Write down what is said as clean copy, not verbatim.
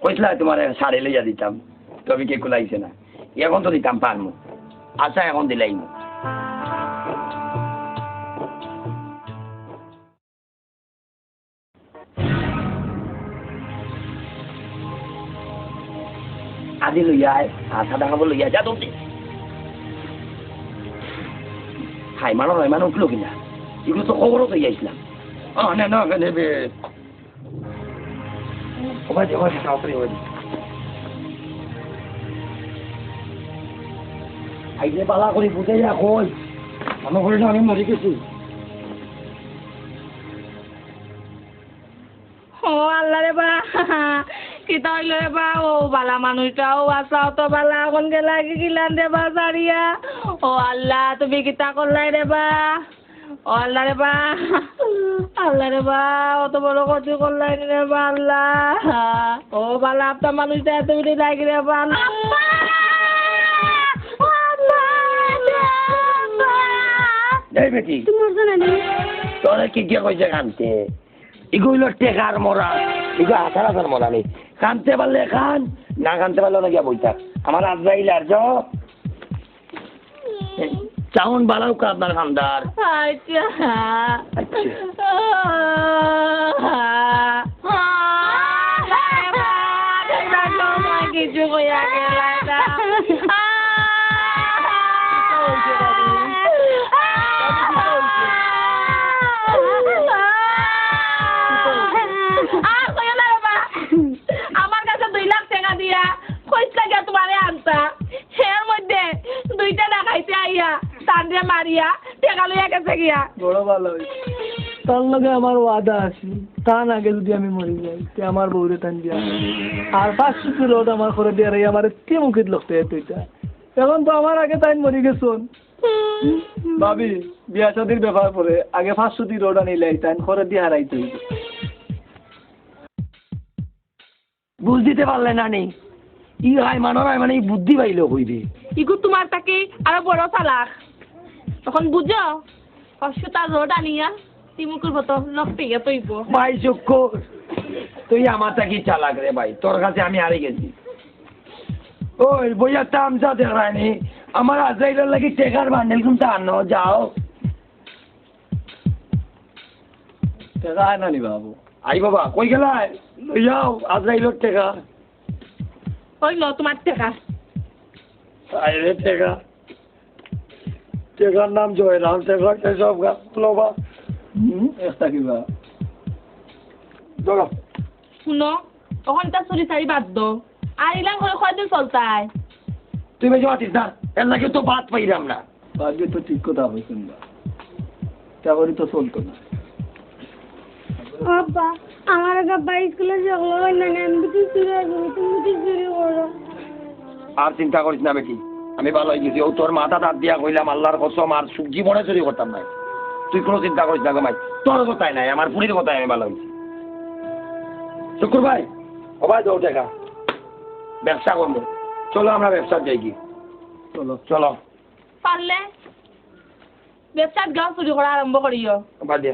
কইসলা তোমার সাড়ে লইয়া দিতাম, তবে কে কুলাইছে না। এখন তো দিতাম পারমু, আচ্ছা এখন দিলাইমু। আজি লইয়া আয়, আশা দেখাবো লইয়া যা তুমি। হাই মানো নয় মানে উঠলো কিনা, এগুলো তো খবরও তো যাইছিলাম। না না নেবে ওভাই ওভাই তাড়াতাড়ি ওভাই আইলে পালা করি বুঝাই রাখো। আমার ঘরে আমি মরে গেছি। ও আল্লাহ রে বা কিতা হইল রে বা, ও বালা মানুষটাও বাঁচাও তো বালা, এখন গেলা গিলান রে বা সারিয়া। ও আল্লাহ তুমি কিতা করলাই রে বা, ও আল্লাহ রে বা, আল্লাহ রে বা অত বড় ক্ষতি করলাই রে বা আল্লাহ। ও বালা আপনার মানুষটা এত বেশি লাগি রে বা বেটি তোরা কি গিয়ে কইছে কানতে, এগুলো টেকার মরা, এগুলো হাজার হাজার মরা নেই। কানতে পারলে খান, না কানতে পারলে না গিয়া বইতা। আমার আজরাইল আর চাউন বালাও আপনার খানদার। কিছু কইয়া গেলা আমার কাছে 2 লাখ টাকা দিয়া কইসলা গিয়া তোমারে আনতা, এর মধ্যে 2টা দেখাইতে আইয়া তান্ডে মারিয়া টাকা লইয়া গেছে গিয়া। বড় ভালো হয়েছে, তার লগে আমার ওয়াদা আছে, তার আগে যদি আমি মরি যাই তে আমার বউরে টান দিয়া আর 500 কিলো আমার করে দিয়ে রে আমার কে মুখিত লগতে তুইটা। এখন তো আমার আগে তাই মরি গেছন। ভাবি বিয়া শাদির ব্যাপার পরে আগে 500 দি রোড আনিলাই তাই করে দিয়ে হারাইতে হইবে। বুঝ দিতে পারলে না নেই, ই হাই মানো নাই মানে বুদ্ধি পাইলে হইবে। ইগু তোমার তাকে আরো বড় চালাক, তখন বুঝো 500টা রোড আনিয়া তিমুকুর মতো লক পেয়ে তৈব। ভাই চক্ষ তুই আমার তাকে চালাক রে ভাই, তোর কাছে আমি হারিয়ে গেছি। ওই বইয়া তামসা দেখায়নি, আমার আজরাইলের লাগি টেকার বান্ডেল কিন্তু আনো যাও। টাকা আয় না নি বাবু। আই বাবা কই গেলাই, লই যাও আজরাইলের টেকা। হইল তোমার টাকা। আরে টেকা, টেকার নাম জয়রাম, টেকা সব লোবা। একটা কিবা চলো শুনো তখন তা চুরি চারি বাদ দো, আর ইলাম করে কয়দিন চলতায়। তুই বেশি মাতিস না, এর লাগে তো বাদ পাইলাম না। ভাগ্যে তো ঠিক কথা হয়েছেন না, চাকরি তো চলতো না। আব্বা আমার আব্বা স্কুলে যাবো না, আমি কি চুরি করবো, তুমি কি চুরি করো? আর চিন্তা করিস না বেটি, আমি ভালো হয়ে গেছি। ও তোর মাথা দাঁত দিয়া কইলাম আল্লাহর কসম, আর জীবনে চুরি করতাম না। তুই কোনো চিন্তা করিস না গো ভাই, তোর কথাই নাই, আমার পুরীর কথাই আমি ভালো হয়েছি। শুক্র ভাই ও ভাই দৌ টাকা ব্যবসা করবো, চলো আমরা ব্যবসার যাই কি। চলো চলো পারলে ব্যবসাত গাও চুরি করা আরম্ভ করিও। বাদ দে